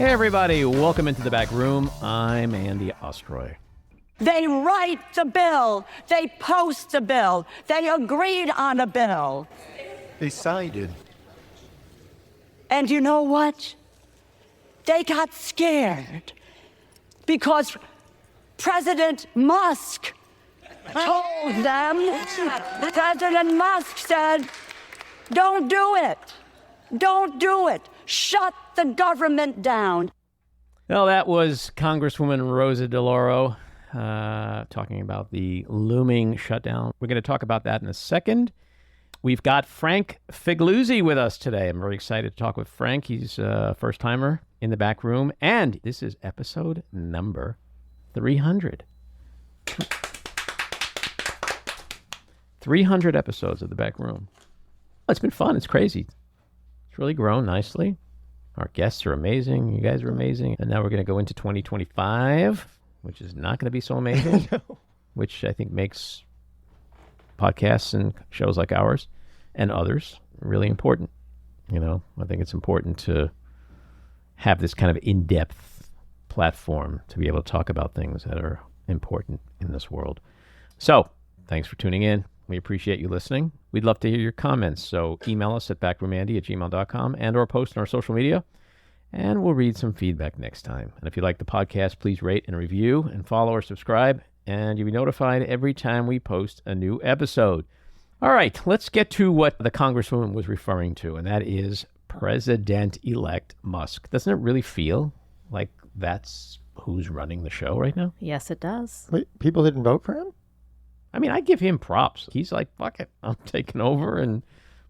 Hey, everybody. Welcome into the back room. I'm Andy Ostroy. They write the bill. They post the bill. They agreed on a bill. Decided. And you know what? They got scared because President Musk told them, President Musk said, don't do it. Don't do it. Shut the government down. Well, that was Congresswoman Rosa DeLauro talking about the looming shutdown. We're going to talk about that in a second. We've got Frank Figliuzzi with us today. I'm very excited to talk with Frank. He's a first-timer in the back room, and this is episode number 300. 300 episodes of the back room. It's been fun. It's crazy. It's really grown nicely. Our guests are amazing. You guys are amazing. And now we're going to go into 2025, which is not going to be so amazing, which I think makes podcasts and shows like ours and others really important. You know, I think it's important to have this kind of in-depth platform to be able to talk about things that are important in this world. So, thanks for tuning in. We appreciate you listening. We'd love to hear your comments, so email us at backroomandy@gmail.com and or post on our social media, and we'll read some feedback next time. And if you like the podcast, please rate and review and follow or subscribe, and you'll be notified every time we post a new episode. All right, let's get to what the Congresswoman was referring to, and that is President-elect Musk. Doesn't it really feel like that's who's running the show right now? Yes, it does. Wait, people didn't vote for him? I mean, I give him props. He's like, fuck it, I'm taking over, and,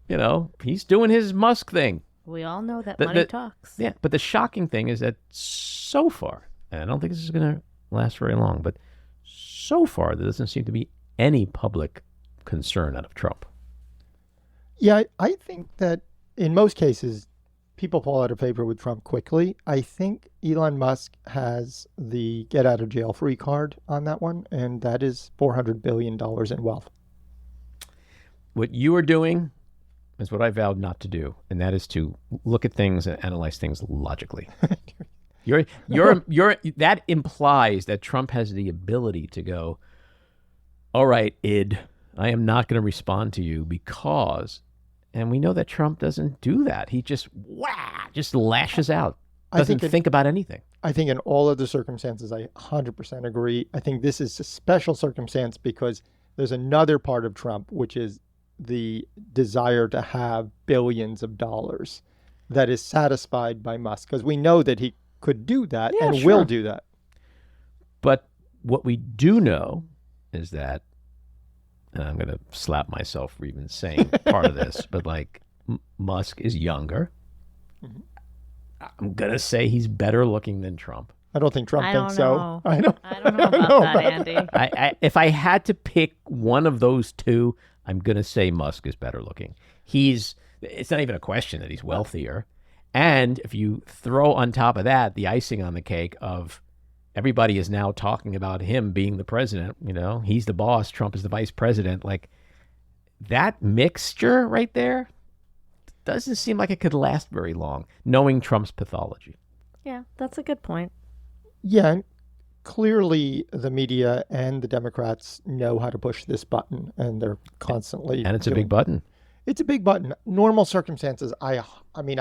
you know, he's doing his Musk thing. We all know that money talks. Yeah, but the shocking thing is that so far, and I don't think this is going to last very long, but so far there doesn't seem to be any public concern out of Trump. Yeah, I think that in most cases, people fall out of favor with Trump quickly. I think Elon Musk has the get out of jail free card on that one, and that is $400 billion in wealth. What you are doing is what I vowed not to do, and that is to look at things and analyze things logically. That implies that Trump has the ability to go, all right, id, I am not going to respond to you because... And we know that Trump doesn't do that. He just lashes out. Doesn't think about anything. I think in all of the circumstances, I 100% agree. I think this is a special circumstance because there's another part of Trump, which is the desire to have billions of dollars that is satisfied by Musk. Because we know that he could do that will do that. But what we do know is that, and I'm going to slap myself for even saying part of this, but like Musk is younger. Mm-hmm. I'm going to say he's better looking than Trump. I don't think Trump thinks so. I don't know about that, Andy. If I had to pick one of those two, I'm going to say Musk is better looking. It's not even a question that he's wealthier. And if you throw on top of that the icing on the cake of everybody is now talking about him being the president. You know, he's the boss. Trump is the vice president. Like, that mixture right there doesn't seem like it could last very long, knowing Trump's pathology. Yeah, that's a good point. Yeah, and clearly the media and the Democrats know how to push this button, and they're constantly... And it's a big button. It's a big button. Normal circumstances, I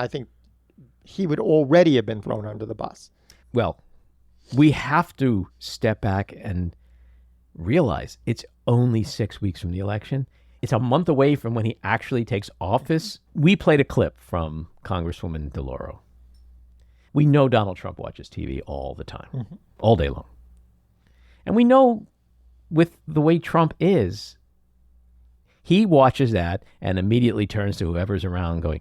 think he would already have been thrown under the bus. Well... We have to step back and realize it's only 6 weeks from the election. It's a month away from when he actually takes office. We played a clip from Congresswoman DeLauro. We know Donald Trump watches TV all the time, all day long. And we know with the way Trump is, he watches that and immediately turns to whoever's around going,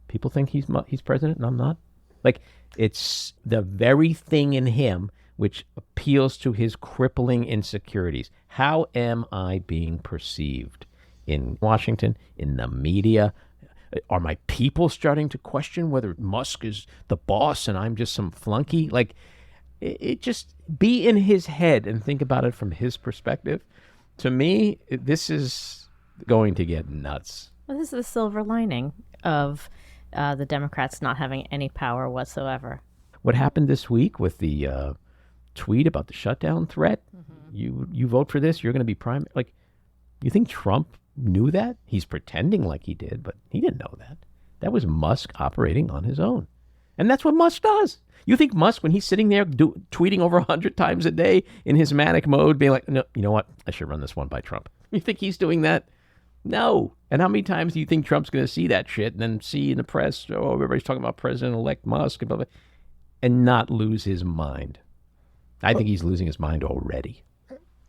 people think he's president and I'm not? Like, it's the very thing in him which appeals to his crippling insecurities. How am I being perceived in Washington, in the media? Are my people starting to question whether Musk is the boss and I'm just some flunky? Like, it just be in his head and think about it from his perspective. To me, this is going to get nuts. Well, this is the silver lining of the Democrats not having any power whatsoever. What happened this week with the tweet about the shutdown threat? You vote for this, you're going to be prime. Like, you think Trump knew that? He's pretending like he did, but he didn't know that. That was Musk operating on his own. And that's what Musk does. You think Musk, when he's sitting there tweeting over 100 times a day in his manic mode, being like, no, you know what? I should run this one by Trump. You think he's doing that? No. And how many times do you think Trump's going to see that shit and then see in the press, oh, everybody's talking about President-elect Musk and blah, blah, and not lose his mind? I think he's losing his mind already.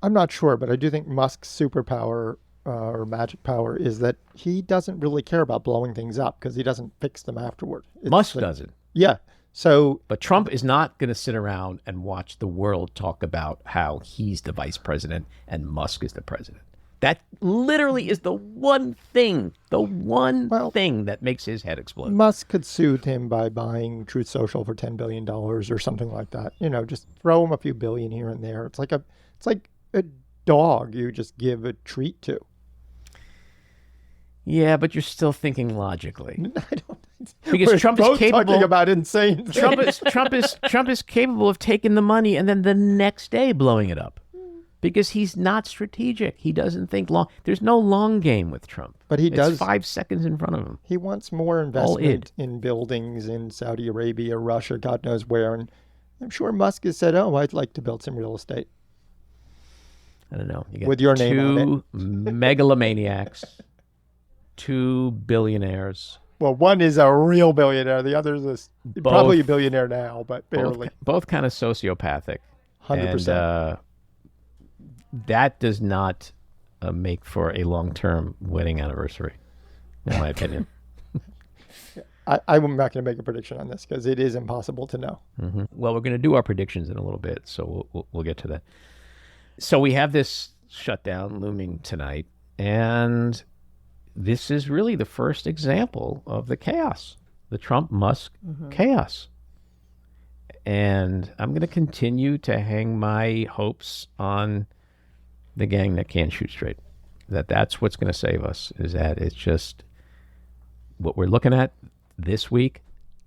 I'm not sure, but I do think Musk's superpower or magic power is that he doesn't really care about blowing things up because he doesn't fix them afterward. Musk doesn't. Yeah. So, but Trump is not going to sit around and watch the world talk about how he's the vice president and Musk is the president. That literally is the one thing that makes his head explode. Musk could soothe him by buying Truth Social for $10 billion or something like that. You know, just throw him a few billion here and there. It's like a dog you just give a treat to. Yeah, but you're still thinking logically. I don't. Because We're Trump both is capable. Talking about insane. Trump is capable of taking the money and then the next day blowing it up, because he's not strategic. He doesn't think long. There's no long game with Trump. But he does. 5 seconds in front of him. He wants more investment in buildings in Saudi Arabia, Russia, God knows where. And I'm sure Musk has said, "Oh, I'd like to build some real estate." I don't know. You got with your name on two megalomaniacs, 2 billionaires. Well, one is a real billionaire. The other is probably a billionaire now, but barely. Both kind of sociopathic. 100%. And that does not make for a long-term wedding anniversary, in my opinion. I'm not going to make a prediction on this because it is impossible to know. Mm-hmm. Well, we're going to do our predictions in a little bit, so we'll get to that. So we have this shutdown looming tonight, and this is really the first example of the chaos, the Trump-Musk chaos. And I'm going to continue to hang my hopes on the gang that can't shoot straight. That's what's going to save us, is that it's just what we're looking at this week,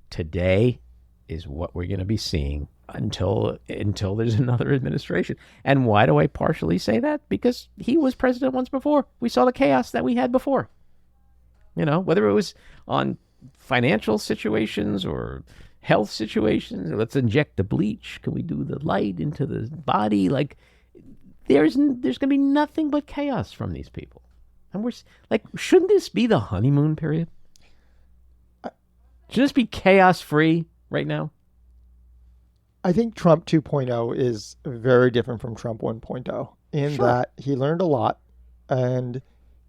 today, is what we're going to be seeing until there's another administration. And why do I partially say that? Because he was president once before. We saw the chaos that we had before. You know, whether it was on financial situations or health situations, let's inject the bleach. Can we do the light into the body? Like, there's going to be nothing but chaos from these people. And we're like, shouldn't this be the honeymoon period? Should this be chaos free right now? I think Trump 2.0 is very different from Trump 1.0 in that he learned a lot, and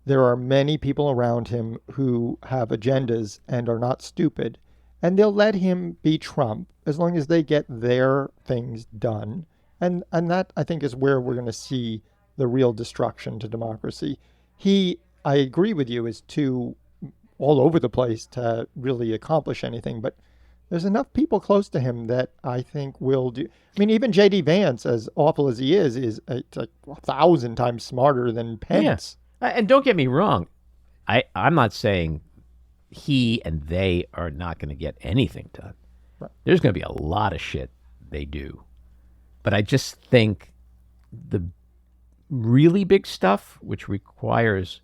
there are many people around him who have agendas and are not stupid, and they'll let him be Trump as long as they get their things done. And that, I think, is where we're going to see the real destruction to democracy. He, I agree with you, is too all over the place to really accomplish anything, but there's enough people close to him that I think will do. I mean, even J.D. Vance, as awful as he is like 1,000 times smarter than Pence. Yeah. And don't get me wrong. I'm not saying he and they are not going to get anything done. Right. There's going to be a lot of shit they do. But I just think the really big stuff, which requires,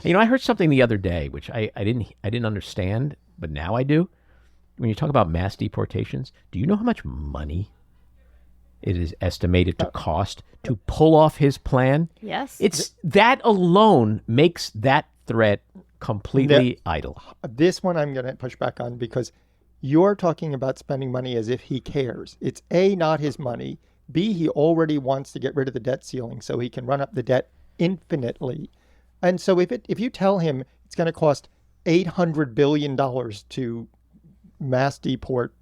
I heard something the other day, which I didn't understand, but now I do. When you talk about mass deportations, do you know how much money it is estimated to cost to pull off his plan? Yes. It's that alone makes that threat completely idle. This one I'm going to push back on because you're talking about spending money as if he cares. It's A, not his money. B, he already wants to get rid of the debt ceiling so he can run up the debt infinitely. And so if you tell him it's going to cost $800 billion to mass deport,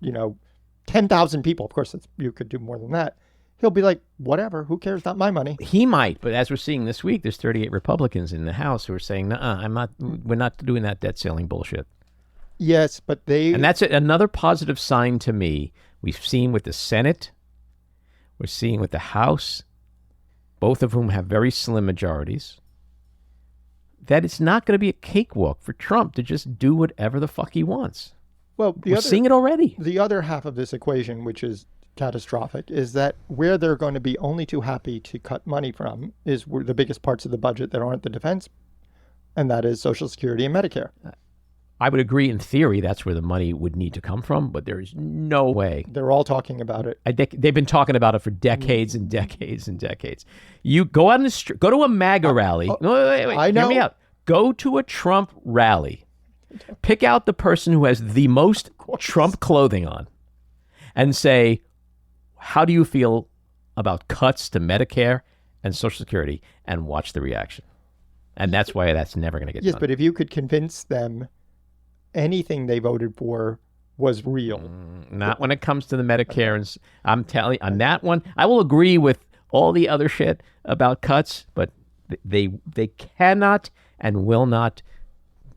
10,000 people, of course you could do more than that, he'll be like, whatever, who cares, not my money. He might, but as we're seeing this week, there's 38 Republicans in the House who are saying, we're not doing that debt ceiling bullshit. Yes, but and that's another positive sign to me. We've seen with the Senate, we're seeing with the House, both of whom have very slim majorities, that it's not going to be a cakewalk for Trump to just do whatever the fuck he wants. Well, We're seeing it already. the other half of this equation, which is catastrophic, is that where they're going to be only too happy to cut money from is where the biggest parts of the budget that aren't the defense, and that is Social Security and Medicare. I would agree in theory that's where the money would need to come from, but there is no way. They're all talking about it. They've been talking about it for decades and decades and decades. You go on the street, go to a MAGA rally. No, wait, I know. Hear me out. Go to a Trump rally. Pick out the person who has the most Trump clothing on and say, how do you feel about cuts to Medicare and Social Security? And watch the reaction. And that's why that's never going to get Yes, done. but if you could convince them anything they voted for was real. Not when it comes to the Medicare. And I'm telling you, on that one, I will agree with all the other shit about cuts, but they cannot and will not,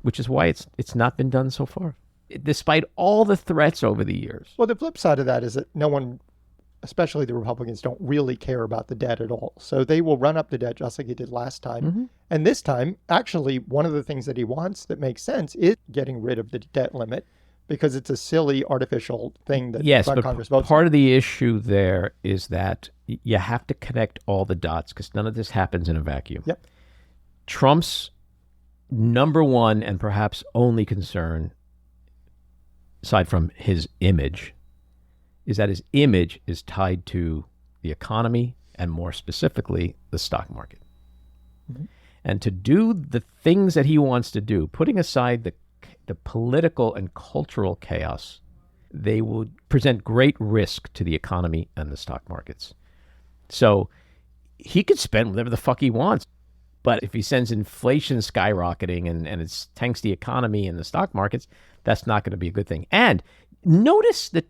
which is why it's not been done so far, despite all the threats over the years. Well, the flip side of that is that no one, especially the Republicans, don't really care about the debt at all. So they will run up the debt just like he did last time. Mm-hmm. And this time, actually, one of the things that he wants that makes sense is getting rid of the debt limit, because it's a silly artificial thing that Yes, but Congress votes. part of the issue there is that you have to connect all the dots because none of this happens in a vacuum. Yep. Trump's number one and perhaps only concern, aside from his image, is that his image is tied to the economy and more specifically the stock market. Mm-hmm. And to do the things that he wants to do, putting aside the political and cultural chaos, they will present great risk to the economy and the stock markets. So he could spend whatever the fuck he wants. But if he sends inflation skyrocketing and it tanks the economy and the stock markets, that's not going to be a good thing. And notice that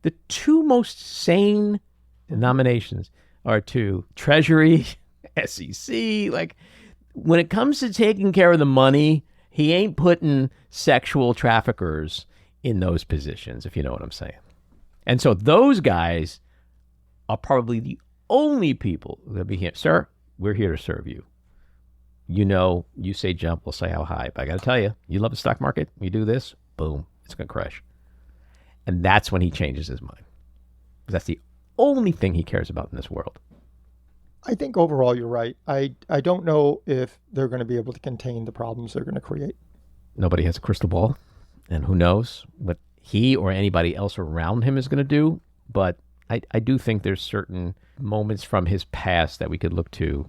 the two most sane nominations are to Treasury, SEC. Like, when it comes to taking care of the money, he ain't putting sexual traffickers in those positions, if you know what I'm saying. And so those guys are probably the only people that'll be here. Sir, we're here to serve you. You know, you say jump, we'll say how high. But I got to tell you, you love the stock market, you do this, boom, it's going to crash. And that's when he changes his mind. Because that's the only thing he cares about in this world. I think overall you're right. I don't know if they're going to be able to contain the problems they're going to create. Nobody has a crystal ball. And who knows what he or anybody else around him is going to do. But I do think there's certain moments from his past that we could look to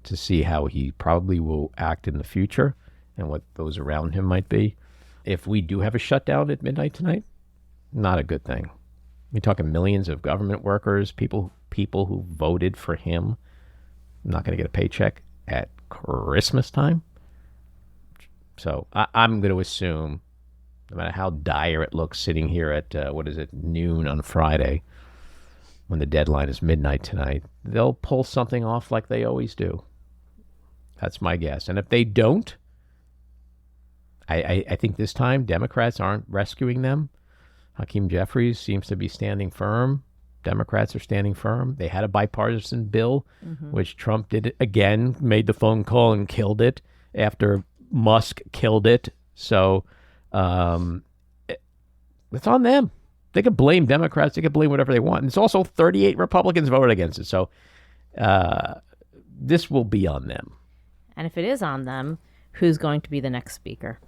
see how he probably will act in the future and what those around him might be. If we do have a shutdown at midnight tonight, not a good thing. We're talking millions of government workers, people who voted for him, not going to get a paycheck at Christmas time. So I'm going to assume, no matter how dire it looks sitting here at, noon on Friday, when the deadline is midnight tonight, they'll pull something off like they always do. That's my guess. And if they don't, I think this time Democrats aren't rescuing them. Hakeem Jeffries seems to be standing firm. Democrats are standing firm. They had a bipartisan bill, which Trump did again, made the phone call and killed it after Musk killed it. So it's on them. They could blame Democrats. They could blame whatever they want. And it's also 38 Republicans voted against it. So this will be on them. And if it is on them, who's going to be the next speaker?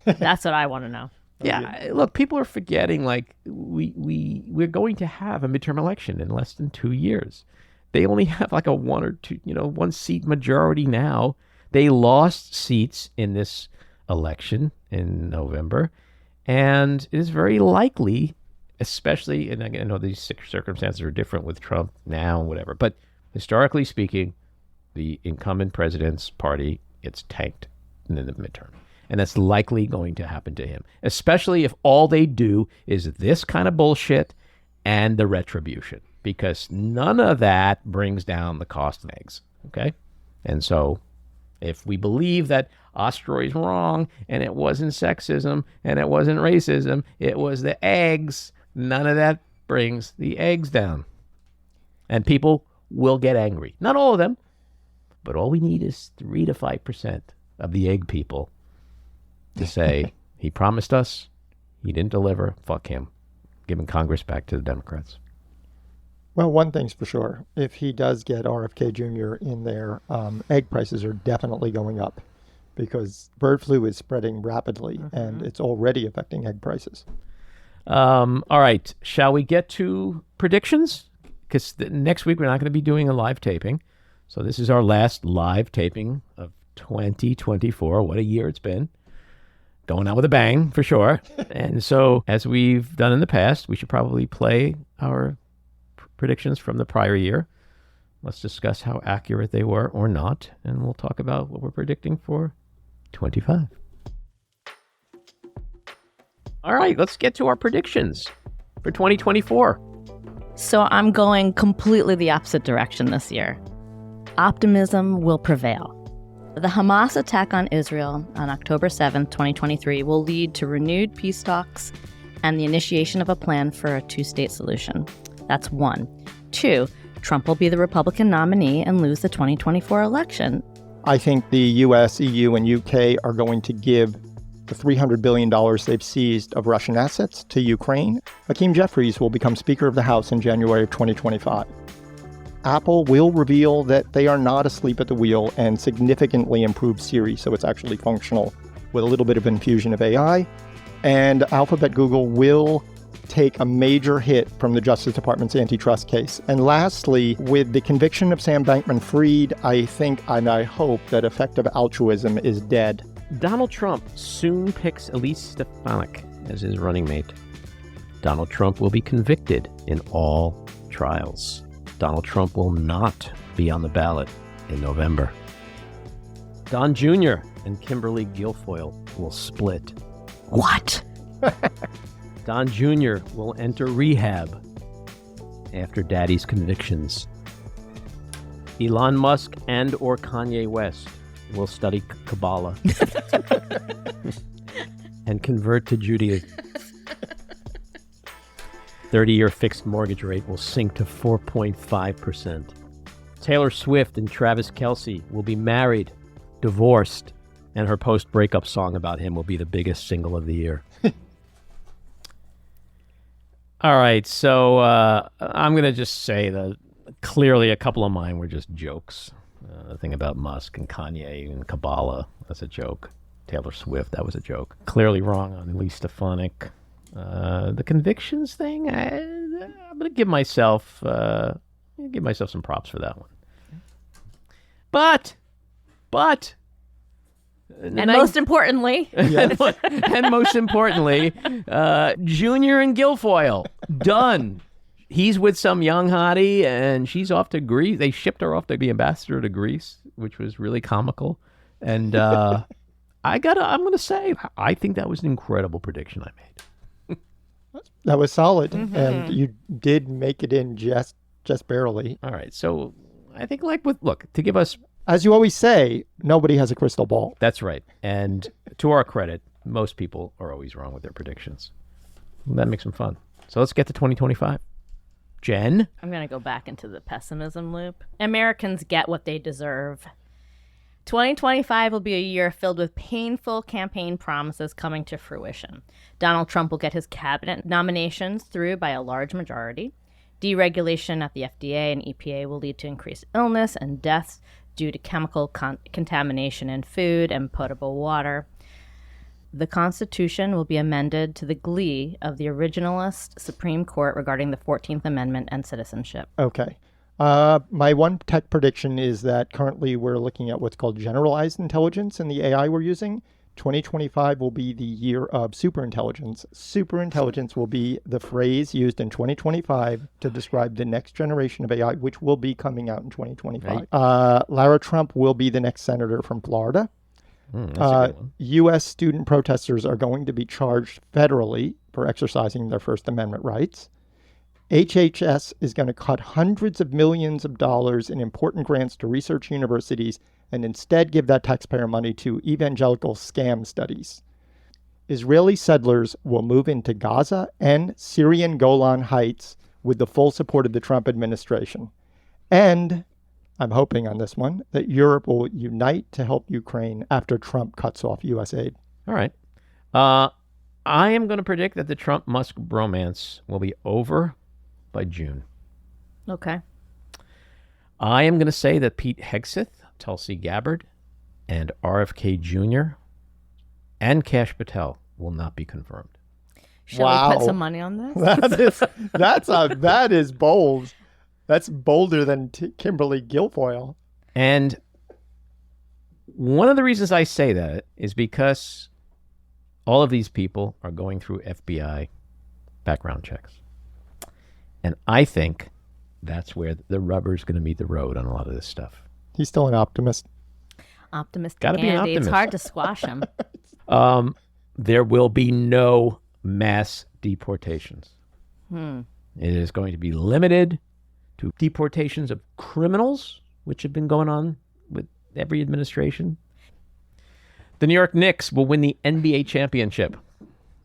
That's what I want to know. Yeah, look, people are forgetting, like, we're going to have a midterm election in less than 2 years. They only have like a 1 or 2, 1 seat majority now. They lost seats in this election in November. And it is very likely, especially, and I know these circumstances are different with Trump now and whatever, but historically speaking, the incumbent president's party gets tanked in the midterm. And that's likely going to happen to him, especially if all they do is this kind of bullshit and the retribution, because none of that brings down the cost of eggs. Okay. And so if we believe that Ostroy is wrong and it wasn't sexism and it wasn't racism, it was the eggs, none of that brings the eggs down. And people will get angry. Not all of them, but all we need is 3 to 5% of the egg people to say, he promised us, He didn't deliver. Fuck him. Giving Congress back to the Democrats. Well, one thing's for sure. If he does get RFK Jr. in there, egg prices are definitely going up because bird flu is spreading rapidly and it's already affecting egg prices. All right. Shall we get to predictions? Because next week we're not going to be doing a live taping. So this is our last live taping of 2024. What a year it's been. Going out with a bang, for sure. And so, as we've done in the past, we should probably play our predictions from the prior year. Let's discuss how accurate they were or not, and we'll talk about what we're predicting for 25. All right, let's get to our predictions for 2024. So I'm going completely the opposite direction this year. Optimism will prevail. The Hamas attack on Israel on October 7th, 2023 will lead to renewed peace talks and the initiation of a plan for a two-state solution. That's one. Two, Trump will be the Republican nominee and lose the 2024 election. I think the US, EU, and UK are going to give the $300 billion they've seized of Russian assets to Ukraine. Hakeem Jeffries will become Speaker of the House in January of 2025. Apple will reveal that they are not asleep at the wheel and significantly improve Siri so it's actually functional with a little bit of infusion of AI. And Alphabet Google will take a major hit from the Justice Department's antitrust case. And lastly, with the conviction of Sam Bankman-Fried, I think and I hope that effective altruism is dead. Donald Trump soon picks Elise Stefanik as his running mate. Donald Trump will be convicted in all trials. Donald Trump will not be on the ballot in November. Don Jr. and Kimberly Guilfoyle will split. What? Don Jr. will enter rehab after daddy's convictions. Elon Musk and or Kanye West will study Kabbalah and convert to Judaism. 30-year fixed mortgage rate will sink to 4.5%. Taylor Swift and Travis Kelce will be married, divorced, and her post-breakup song about him will be the biggest single of the year. All right, so I'm going to just say that clearly a couple of mine were just jokes. The thing about Musk and Kanye and Kabbalah, that's a joke. Taylor Swift, that was a joke. Clearly wrong on Elise Stefanik. The convictions thing, I'm going to give myself some props for that one. But, And most importantly, and most importantly, Junior and Guilfoyle, done. He's with some young hottie, and she's off to Greece. They shipped her off to be ambassador to Greece, which was really comical. And I'm going to say, I think that was an incredible prediction I made. That was solid, and you did make it in just barely. All right, so I think to give us... As you always say, nobody has a crystal ball. That's right. And to our credit, most people are always wrong with their predictions. That makes them fun. So let's get to 2025. Jen? I'm going to go back into the pessimism loop. Americans get what they deserve. 2025 will be a year filled with painful campaign promises coming to fruition. Donald Trump will get his cabinet nominations through by a large majority. Deregulation at the FDA and EPA will lead to increased illness and deaths due to chemical contamination in food and potable water. The Constitution will be amended to the glee of the originalist Supreme Court regarding the 14th Amendment and citizenship. Okay. My one tech prediction is that currently we're looking at what's called generalized intelligence in the AI we're using. 2025 will be the year of superintelligence. Superintelligence will be the phrase used in 2025 to describe the next generation of AI, which will be coming out in 2025. Right. Lara Trump will be the next senator from Florida. That's a good one. U.S. student protesters are going to be charged federally for exercising their First Amendment rights. HHS is going to cut hundreds of millions of dollars in important grants to research universities and instead give that taxpayer money to evangelical scam studies. Israeli settlers will move into Gaza and Syrian Golan Heights with the full support of the Trump administration. And I'm hoping on this one that Europe will unite to help Ukraine after Trump cuts off U.S. aid. All right. I am going to predict that the Trump-Musk bromance will be over by June. Okay. I am going to say that Pete Hegseth, Tulsi Gabbard, and RFK Jr. and Kash Patel will not be confirmed. Shall we put some money on this? That is bold. That's bolder than Kimberly Guilfoyle. And one of the reasons I say that is because all of these people are going through FBI background checks. And I think that's where the rubber's going to meet the road on a lot of this stuff. He's still an optimist. Optimistic Gotta be an Andy. It's optimist. hard to squash him. There will be no mass deportations. It is going to be limited to deportations of criminals, which have been going on with every administration. The New York Knicks will win the NBA championship.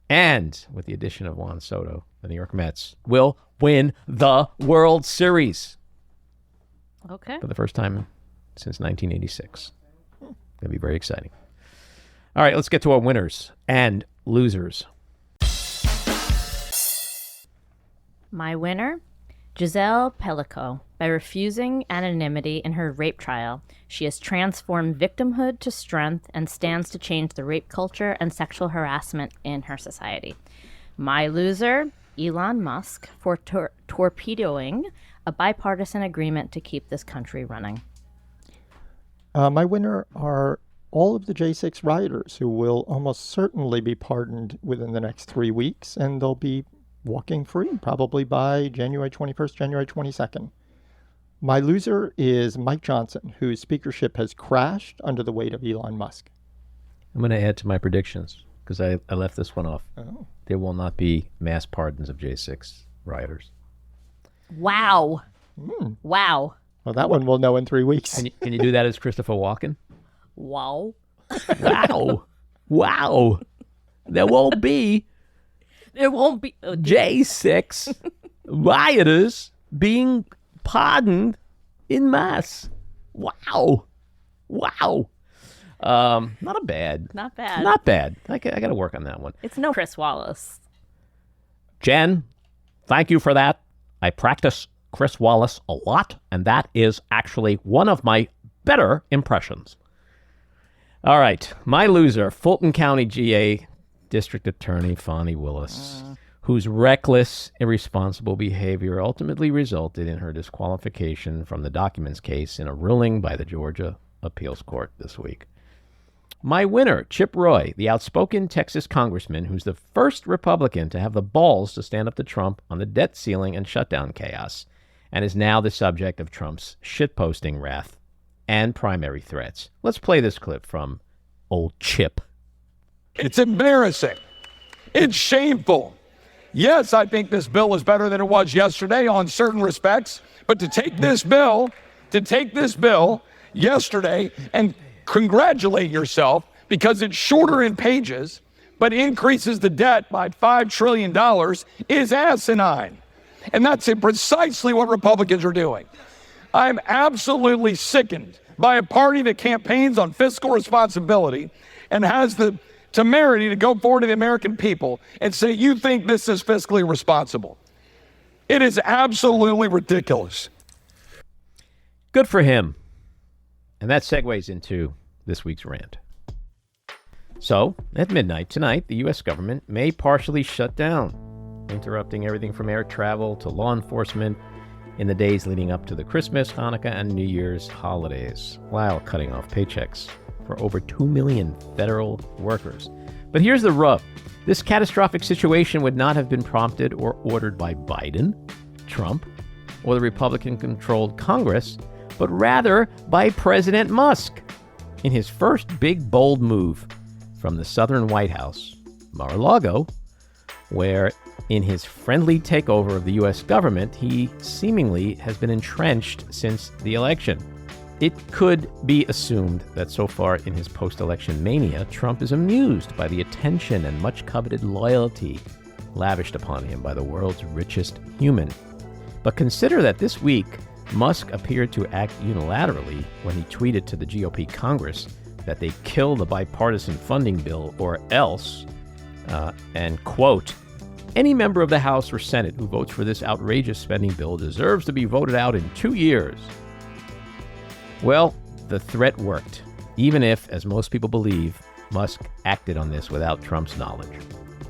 And with the addition of Juan Soto, the New York Mets will win the World Series Okay. for the first time since 1986. Going to be very exciting. All right, let's get to our winners and losers. My winner, Giselle Pellico. By refusing anonymity in her rape trial, she has transformed victimhood to strength and stands to change the rape culture and sexual harassment in her society. My loser, Elon Musk, for torpedoing a bipartisan agreement to keep this country running. My winner are all of the J6 rioters who will almost certainly be pardoned within the next 3 weeks, and they'll be walking free probably by January 21st, January 22nd. My loser is Mike Johnson, whose speakership has crashed under the weight of Elon Musk. I'm going to add to my predictions because I left this one off. Oh. There will not be mass pardons of J6 rioters. Wow. Wow. Well, that one we'll know in 3 weeks. Can you do that as Christopher Walken? Wow. Wow. Wow. There won't be It won't be. J6 rioters being pardoned in mass. Wow. Wow. Not bad. Not bad. Not bad. I got to work on that one. It's no Chris Wallace. Jen, thank you for that. I practice Chris Wallace a lot, and that is actually one of my better impressions. All right. My loser, Fulton County GA District Attorney Fonnie Willis, whose reckless, irresponsible behavior ultimately resulted in her disqualification from the documents case in a ruling by the Georgia Appeals Court this week. My winner, Chip Roy, the outspoken Texas congressman who's the first Republican to have the balls to stand up to Trump on the debt ceiling and shutdown chaos, and is now the subject of Trump's shitposting wrath and primary threats. Let's play this clip from old Chip. It's embarrassing. It's shameful. Yes, I think this bill is better than it was yesterday on certain respects, but to take this bill yesterday and congratulate yourself because it's shorter in pages, but increases the debt by $5 trillion is asinine. And that's precisely what Republicans are doing. I'm absolutely sickened by a party that campaigns on fiscal responsibility and has the temerity to go forward to the American people and say, you think this is fiscally responsible. It is absolutely ridiculous. Good for him. And that segues into this week's rant. So, at midnight tonight, the U.S. government may partially shut down, interrupting everything from air travel to law enforcement in the days leading up to the Christmas, Hanukkah, and New Year's holidays, while cutting off paychecks for over 2 million federal workers. But here's the rub. This catastrophic situation would not have been prompted or ordered by Biden, Trump, or the Republican-controlled Congress, but rather by President Musk in his first big, bold move from the southern White House, Mar-a-Lago, where in his friendly takeover of the U.S. government, he seemingly has been entrenched since the election. It could be assumed that so far in his post-election mania, Trump is amused by the attention and much coveted loyalty lavished upon him by the world's richest human. But consider that this week, Musk appeared to act unilaterally when he tweeted to the GOP Congress that they kill the bipartisan funding bill or else, And, quote, any member of the House or Senate who votes for this outrageous spending bill deserves to be voted out in 2 years. Well, the threat worked, even if, as most people believe, Musk acted on this without Trump's knowledge.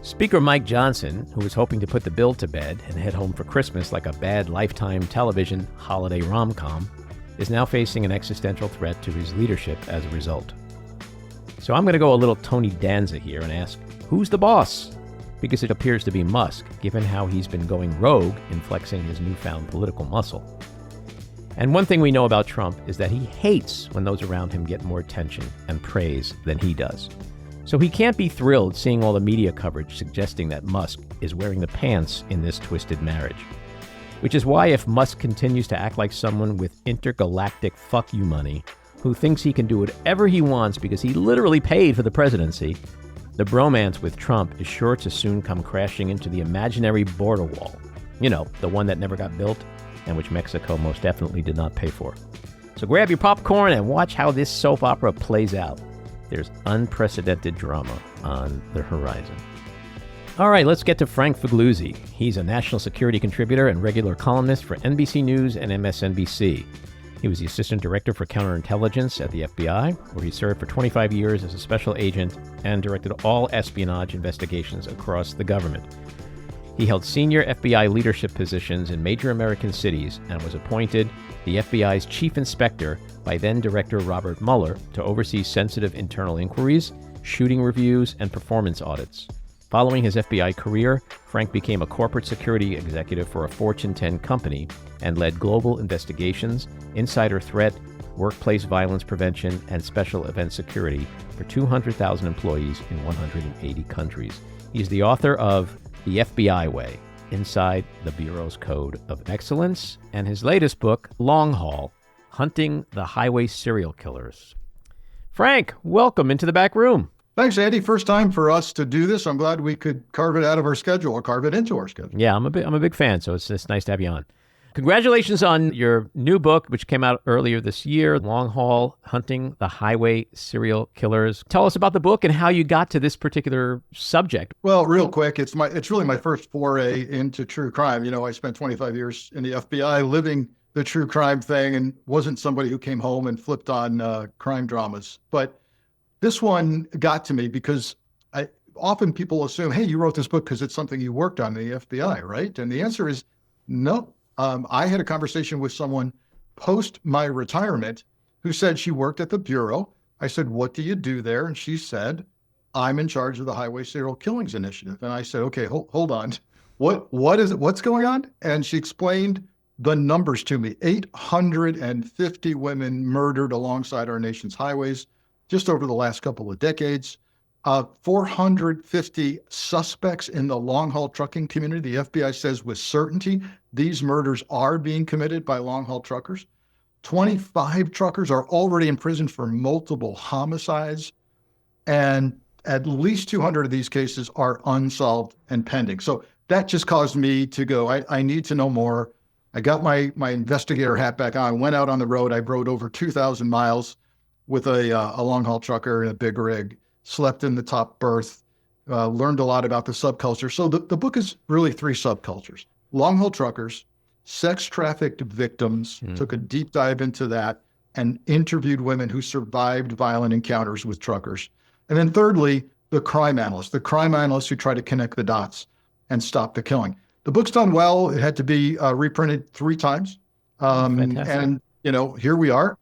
Speaker Mike Johnson, who was hoping to put the bill to bed and head home for Christmas like a bad Lifetime television holiday rom-com, is now facing an existential threat to his leadership as a result. So I'm going to go a little Tony Danza here and ask, who's the boss? Because it appears to be Musk, given how he's been going rogue in flexing his newfound political muscle. And one thing we know about Trump is that he hates when those around him get more attention and praise than he does. So he can't be thrilled seeing all the media coverage suggesting that Musk is wearing the pants in this twisted marriage. Which is why if Musk continues to act like someone with intergalactic fuck you money, who thinks he can do whatever he wants because he literally paid for the presidency, the bromance with Trump is sure to soon come crashing into the imaginary border wall. You know, the one that never got built and which Mexico most definitely did not pay for. So grab your popcorn and watch how this soap opera plays out. There's unprecedented drama on the horizon. All right, let's get to Frank Figliuzzi. He's a national security contributor and regular columnist for NBC News and MSNBC. He was the assistant director for counterintelligence at the FBI, where he served for 25 years as a special agent and directed all espionage investigations across the government. He held senior FBI leadership positions in major American cities and was appointed the FBI's chief inspector by then-director Robert Mueller to oversee sensitive internal inquiries, shooting reviews, and performance audits. Following his FBI career, Frank became a corporate security executive for a Fortune 10 company and led global investigations, insider threat, workplace violence prevention, and special event security for 200,000 employees in 180 countries. He's the author of The FBI Way, Inside the Bureau's Code of Excellence, and his latest book, Long Haul, Hunting the Highway Serial Killers. Frank, welcome into the back room. Thanks, Andy. First time for us to do this. I'm glad we could carve it out of our schedule or carve it into our schedule. Yeah, I'm a big fan, so it's nice to have you on. Congratulations on your new book, which came out earlier this year, Long Haul, Hunting the Highway Serial Killers. Tell us about the book and how you got to this particular subject. Well, real quick, it's really my first foray into true crime. You know, I spent 25 years in the FBI living the true crime thing and wasn't somebody who came home and flipped on crime dramas. But this one got to me because often people assume, hey, you wrote this book because it's something you worked on in the FBI, right? And the answer is no. I had a conversation with someone post my retirement who said she worked at the Bureau. I said, what do you do there? And she said, I'm in charge of the Highway Serial Killings Initiative. And I said, okay, hold on. What is it? What's going on? And she explained the numbers to me. 850 women murdered alongside our nation's highways just over the last couple of decades. 450 suspects in the long-haul trucking community. The FBI says with certainty these murders are being committed by long-haul truckers. 25 truckers are already in prison for multiple homicides, and at least 200 of these cases are unsolved and pending. So that just caused me to go, I need to know more. I got my investigator hat back on, went out on the road. I rode over 2,000 miles with a long-haul trucker in a big rig, slept in the top berth, learned a lot about the subculture. So the book is really three subcultures. Long-haul truckers, sex-trafficked victims, took a deep dive into that, and interviewed women who survived violent encounters with truckers. And then thirdly, the crime analysts who try to connect the dots and stop the killing. The book's done well. It had to be reprinted 3 times. And, you know, here we are.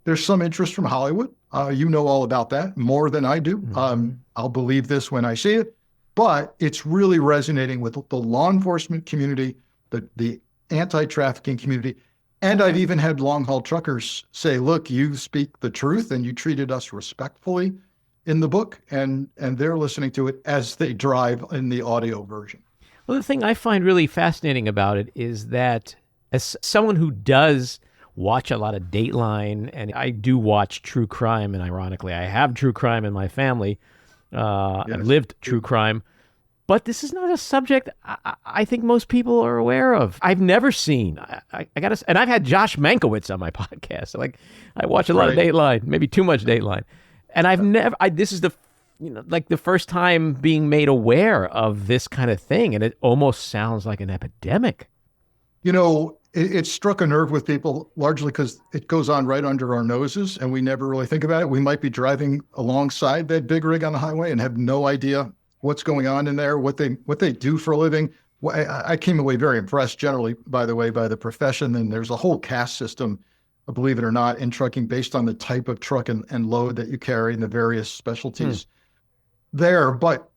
There's some interest from Hollywood. You know all about that, more than I do. I'll believe this when I see it. But it's really resonating with the law enforcement community, the anti-trafficking community. And I've even had long-haul truckers say, look, you speak the truth and you treated us respectfully in the book. And they're listening to it as they drive in the audio version. Well, the thing I find really fascinating about it is that as someone who does watch a lot of Dateline, and I do watch true crime, and ironically, I have true crime in my family. I've lived true crime. But this is not a subject I think most people are aware of. I've never seen. I gotta, and I've had Josh Mankiewicz on my podcast. Like, I watch a lot of Dateline, maybe too much Dateline, and I've never. This is the like the first time being made aware of this kind of thing. And it almost sounds like an epidemic. It struck a nerve with people largely because it goes on right under our noses and we never really think about it. We might be driving alongside that big rig on the highway and have no idea what's going on in there, what they do for a living. I came away very impressed generally, by the way, by the profession. And there's a whole caste system, believe it or not, in trucking based on the type of truck and load that you carry and the various specialties there. But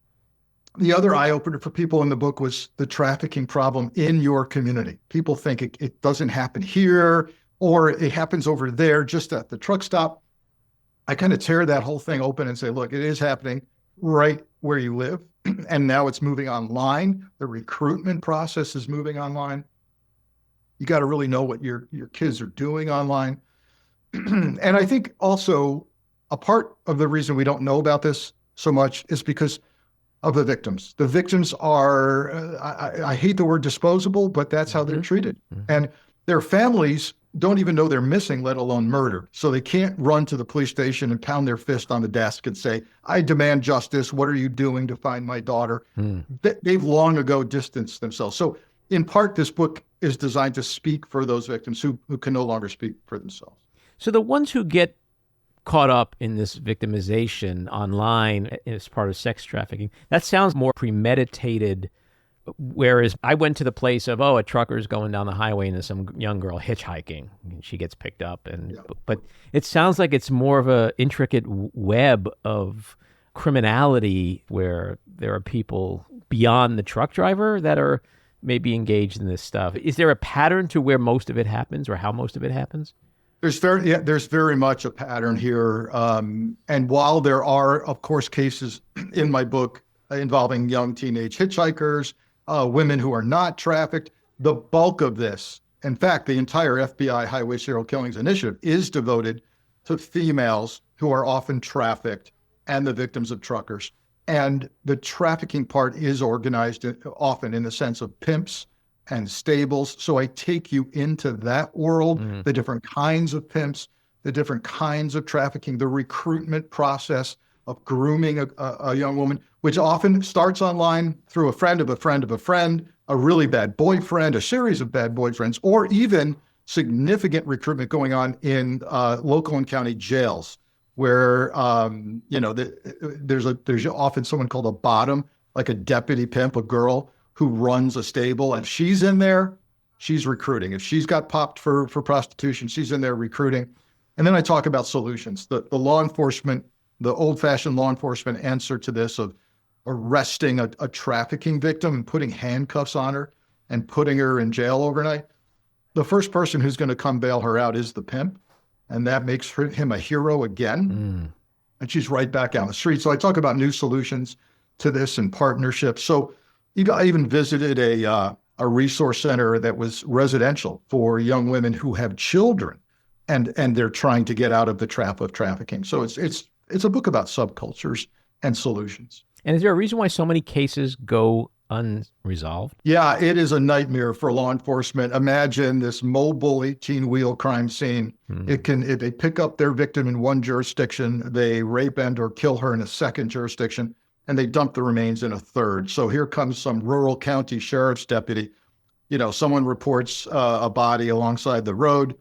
the other eye-opener for people in the book was the trafficking problem in your community. People think it doesn't happen here or it happens over there just at the truck stop. I kind of tear that whole thing open and say, look, it is happening right where you live. And now it's moving online. The recruitment process is moving online. You got to really know what your kids are doing online. And I think also a part of the reason we don't know about this so much is because of the victims. The victims are, I hate the word disposable, but that's how they're treated. And their families don't even know they're missing, let alone murdered. So they can't run to the police station and pound their fist on the desk and say, I demand justice. What are you doing to find my daughter? They've long ago distanced themselves. So in part, this book is designed to speak for those victims who can no longer speak for themselves. So the ones who get caught up in this victimization online as part of sex trafficking, that sounds more premeditated. Whereas I went to the place of, a trucker's going down the highway and there's some young girl hitchhiking and she gets picked up. But it sounds like it's more of a intricate web of criminality where there are people beyond the truck driver that are maybe engaged in this stuff. Is there a pattern to where most of it happens or how most of it happens? There's very much a pattern here. And while there are, of course, cases in my book involving young teenage hitchhikers, women who are not trafficked, the bulk of this, in fact, the entire FBI Highway Serial Killings Initiative is devoted to females who are often trafficked and the victims of truckers. And the trafficking part is organized often in the sense of pimps and stables. So I take you into that world, the different kinds of pimps, the different kinds of trafficking, the recruitment process of grooming a young woman, which often starts online through a friend of a friend of a friend, a really bad boyfriend, a series of bad boyfriends, or even significant recruitment going on in local and county jails, where there's often someone called a bottom, like a deputy pimp, a girl who runs a stable, and she's in there, she's recruiting. If she's got popped for prostitution, she's in there recruiting. And then I talk about solutions. The law enforcement, the old-fashioned law enforcement answer to this of arresting a trafficking victim and putting handcuffs on her and putting her in jail overnight. The first person who's going to come bail her out is the pimp, and that makes him a hero again. And she's right back on the street. So I talk about new solutions to this and partnerships. So I even visited a resource center that was residential for young women who have children, and they're trying to get out of the trap of trafficking. So it's a book about subcultures and solutions. And is there a reason why so many cases go unresolved? Yeah, it is a nightmare for law enforcement. Imagine this mobile 18-wheel crime scene. If they pick up their victim in one jurisdiction, they rape and or kill her in a second jurisdiction, and they dump the remains in a third. So here comes some rural county sheriff's deputy. Someone reports a body alongside the road.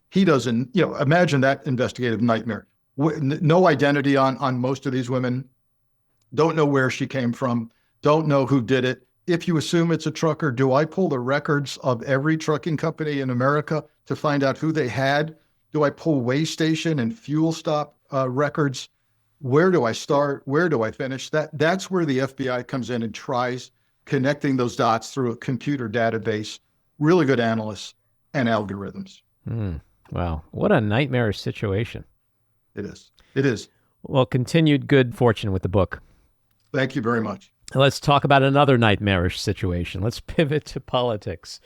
He doesn't, imagine that investigative nightmare. No identity on most of these women. Don't know where she came from. Don't know who did it. If you assume it's a trucker, do I pull the records of every trucking company in America to find out who they had? Do I pull way station and fuel stop records? Where do I start? Where do I finish? That's where the FBI comes in and tries connecting those dots through a computer database, really good analysts and algorithms. Wow. What a nightmarish situation. It is. Well, continued good fortune with the book. Thank you very much. Let's talk about another nightmarish situation. Let's pivot to politics.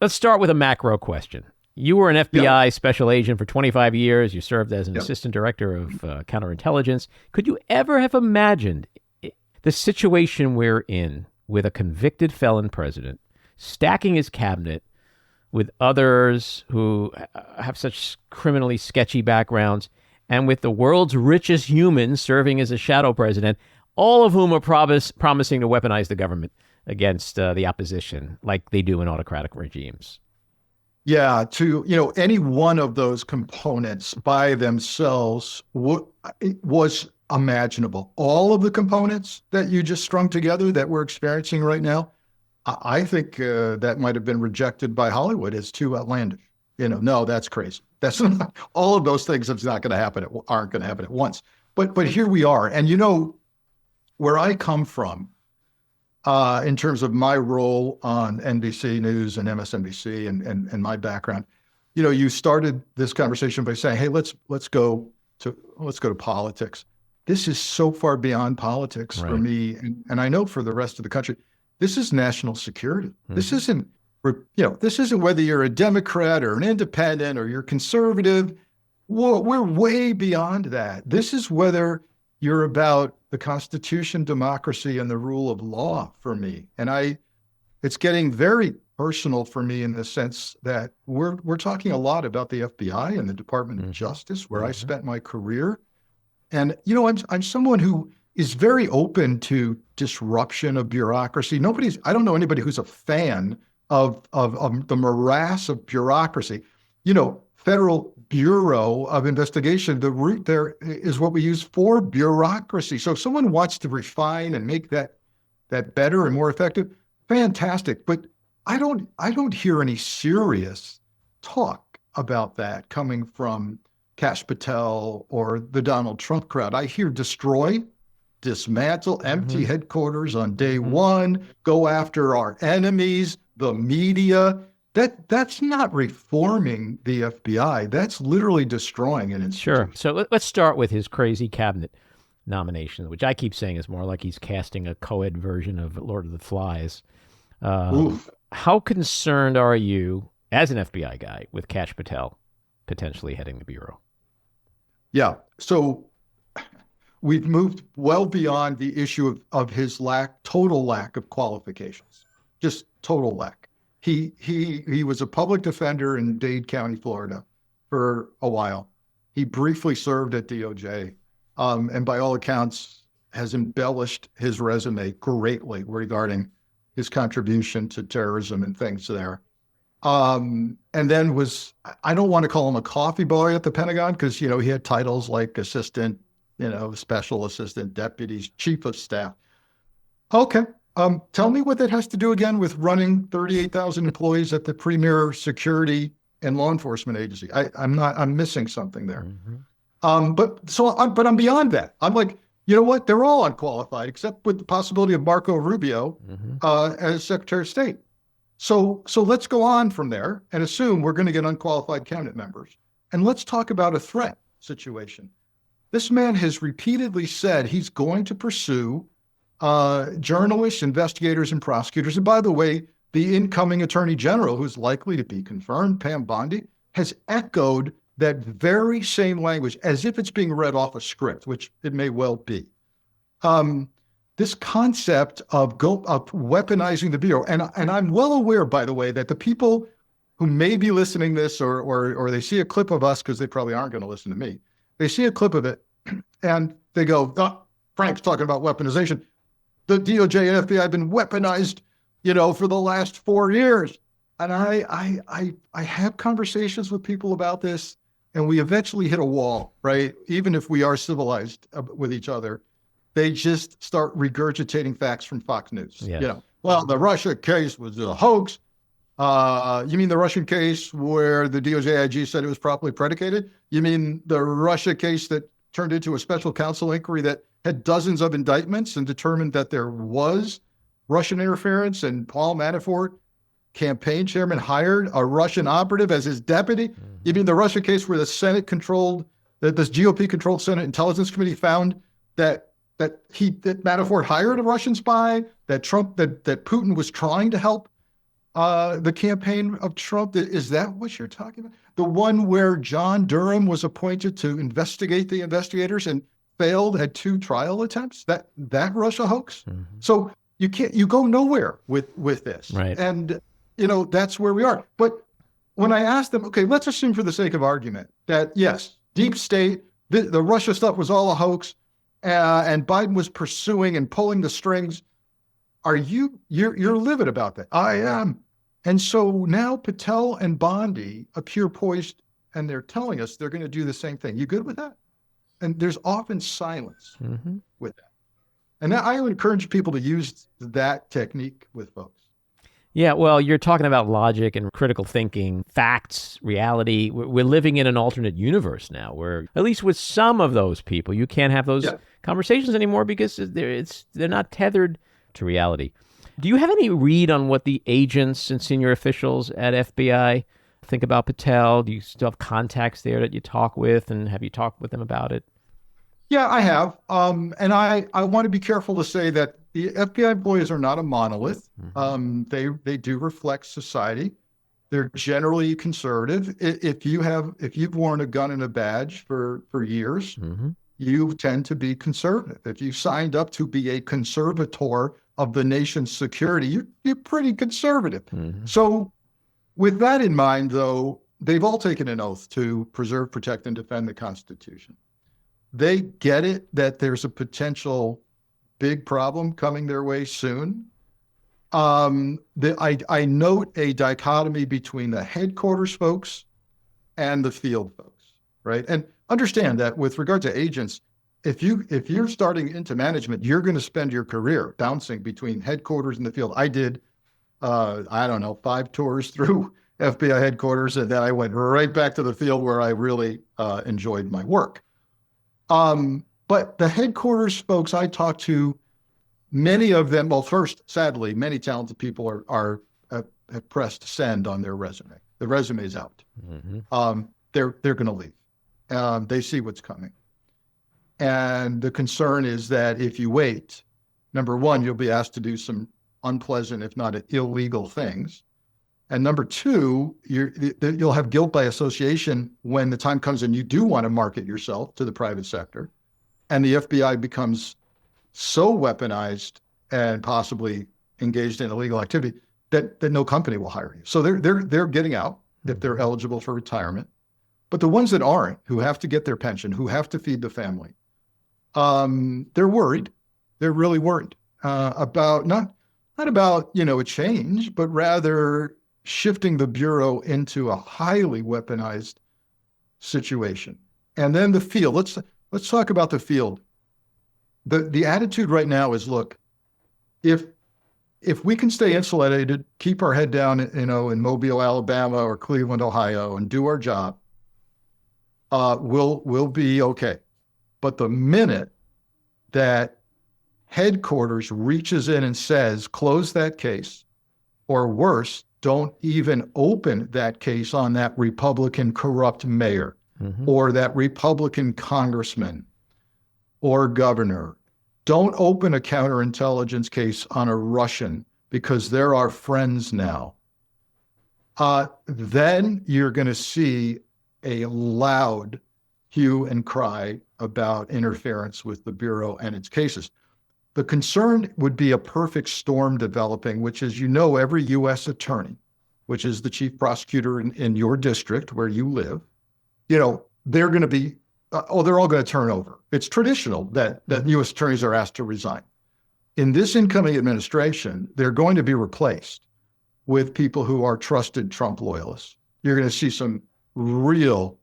Let's start with a macro question. You were an FBI special agent for 25 years. You served as an assistant director of counterintelligence. Could you ever have imagined the situation we're in with a convicted felon president stacking his cabinet with others who have such criminally sketchy backgrounds, and with the world's richest humans serving as a shadow president, all of whom are promising to weaponize the government against the opposition, like they do in autocratic regimes. Yeah, any one of those components by themselves was imaginable. All of the components that you just strung together that we're experiencing right now, I think that might have been rejected by Hollywood as too outlandish. No, that's crazy. That's not, all of those things aren't going to happen at once. But here we are, and where I come from, in terms of my role on NBC News and MSNBC and my background, you started this conversation by saying, "Hey, let's go to politics." This is so far beyond politics for me, and I know for the rest of the country. This is national security. Mm-hmm. This isn't whether you're a Democrat or an independent or you're conservative. We're way beyond that. This is whether you're about the Constitution, democracy, and the rule of law for me. And it's getting very personal for me in the sense that we're talking a lot about the FBI and the Department of Justice, where I spent my career. And, I'm someone who is very open to disruption of bureaucracy. I don't know anybody who's a fan of the morass of bureaucracy. Federal Bureau of Investigation, the root there is what we use for bureaucracy. So if someone wants to refine and make that better and more effective, fantastic. But I don't hear any serious talk about that coming from Kash Patel or the Donald Trump crowd. I hear destroy, dismantle, empty headquarters on day one, go after our enemies, the media. That's not reforming the FBI. That's literally destroying an institution. Sure. So let's start with his crazy cabinet nomination, which I keep saying is more like he's casting a co-ed version of Lord of the Flies. How concerned are you, as an FBI guy, with Kash Patel potentially heading the Bureau? Yeah. So we've moved well beyond the issue of his total lack of qualifications, just total lack. He was a public defender in Dade County, Florida for a while. He briefly served at DOJ, and by all accounts has embellished his resume greatly regarding his contribution to terrorism and things there. And then I don't want to call him a coffee boy at the Pentagon because, he had titles like assistant, special assistant, deputies, chief of staff. Okay. Tell me what that has to do again with running 38,000 employees at the premier security and law enforcement agency. I'm missing something there. But I'm beyond that. I'm like, you know what? They're all unqualified except with the possibility of Marco Rubio as Secretary of State. So let's go on from there and assume we're going to get unqualified cabinet members. And let's talk about a threat situation. This man has repeatedly said he's going to pursue journalists, investigators, and prosecutors. And by the way, the incoming Attorney General, who's likely to be confirmed, Pam Bondi, has echoed that very same language as if it's being read off a script, which it may well be. This concept of weaponizing the Bureau, and I'm well aware, by the way, that the people who may be listening to this or they see a clip of us, because they probably aren't going to listen to me, they see a clip of it and they go, oh, Frank's talking about weaponization. The DOJ and FBI have been weaponized, for the last 4 years. And I have conversations with people about this, and we eventually hit a wall, right? Even if we are civilized with each other, they just start regurgitating facts from Fox News. Yes. Well, the Russia case was a hoax. You mean the Russian case where the DOJ IG said it was properly predicated? You mean the Russia case that turned into a special counsel inquiry that had dozens of indictments and determined that there was Russian interference, and Paul Manafort, campaign chairman, hired a Russian operative as his deputy? You mean the Russia case where the this GOP-controlled Senate Intelligence Committee found that Manafort hired a Russian spy, that Putin was trying to help the campaign of Trump? Is that what you're talking about? The one where John Durham was appointed to investigate the investigators and failed, had 2 trial attempts? That Russia hoax? So you go nowhere with this. Right. And, that's where we are. But when I asked them, okay, let's assume for the sake of argument that yes, deep state, the Russia stuff was all a hoax, and Biden was pursuing and pulling the strings. You're livid about that? I am. And so now Patel and Bondi appear poised, and they're telling us they're going to do the same thing. You good with that? And there's often silence with that. And I would encourage people to use that technique with folks. Yeah, well, you're talking about logic and critical thinking, facts, reality. We're living in an alternate universe now where, at least with some of those people, you can't have those conversations anymore because they're not tethered to reality. Do you have any read on what the agents and senior officials at FBI think about Patel? Do you still have contacts there that you talk with, and have you talked with them about it? Yeah, I have. And I want to be careful to say that the FBI employees are not a monolith. They do reflect society. They're generally conservative. If you've worn a gun and a badge for years, you tend to be conservative. If you signed up to be a conservator of the nation's security, you're pretty conservative. So with that in mind, though, they've all taken an oath to preserve, protect, and defend the Constitution. They get it that there's a potential big problem coming their way soon. I note a dichotomy between the headquarters folks and the field folks, right? And understand that with regard to agents, if you're starting into management, you're going to spend your career bouncing between headquarters and the field. I did, 5 tours through FBI headquarters, and then I went right back to the field where I really enjoyed my work. But the headquarters folks I talked to, many of them, well, first, sadly, many talented people have pressed send on their resume. The resume is out. They're going to leave. They see what's coming. And the concern is that if you wait, number one, you'll be asked to do some unpleasant, if not illegal things. And number two, you'll have guilt by association when the time comes and you do want to market yourself to the private sector. And the FBI becomes so weaponized and possibly engaged in illegal activity that no company will hire you. So they're getting out if they're eligible for retirement. But the ones that aren't, who have to get their pension, who have to feed the family, they're worried. They're really worried about not about, a change, but rather shifting the Bureau into a highly weaponized situation. And then the field. Let's talk about the field. The attitude right now is, look, if we can stay insulated, keep our head down, in Mobile, Alabama, or Cleveland, Ohio, and do our job, we'll be okay. But the minute that headquarters reaches in and says, close that case, or worse, don't even open that case on that Republican corrupt mayor or that Republican congressman or governor. Don't open a counterintelligence case on a Russian because they're our friends now. Then you're going to see a loud hue and cry about interference with the Bureau and its cases. The concern would be a perfect storm developing, which is, every U.S. attorney, which is the chief prosecutor in your district where you live, they're going to be, they're all going to turn over. It's traditional that U.S. attorneys are asked to resign. In this incoming administration, they're going to be replaced with people who are trusted Trump loyalists. You're going to see some real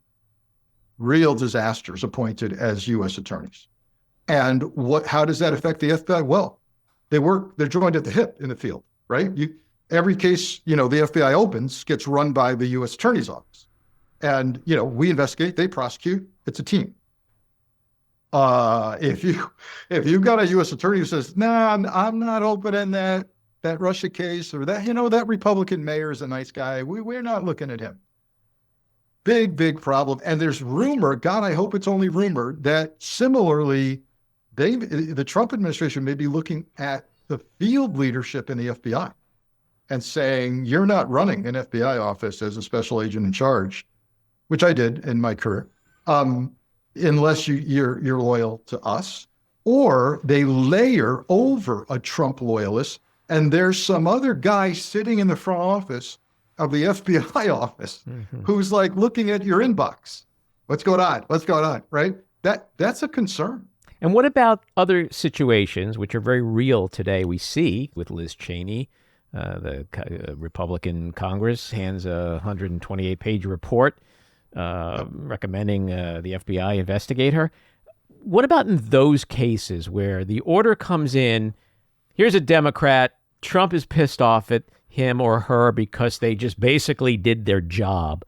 disasters appointed as U.S. attorneys. And how does that affect the FBI? Well, they're joined at the hip in the field, right? Every case, the FBI opens gets run by the U.S. Attorney's Office. And, we investigate, they prosecute, it's a team. If you've got a U.S. attorney who says, I'm not opening that Russia case, or that Republican mayor is a nice guy, we're not looking at him. Big problem. And there's rumor, God, I hope it's only rumor, that similarly, the Trump administration may be looking at the field leadership in the FBI and saying, you're not running an FBI office as a special agent in charge, which I did in my career, unless you're loyal to us. Or they layer over a Trump loyalist, and there's some other guy sitting in the front office of the FBI office who's like looking at your inbox. What's going on, right? that's a concern. And what about other situations which are very real today? We see with Liz Cheney, the Republican Congress hands a 128-page report recommending the FBI investigate her. What about in those cases where the order comes in, here's a Democrat, Trump is pissed off at him or her because they just basically did their job.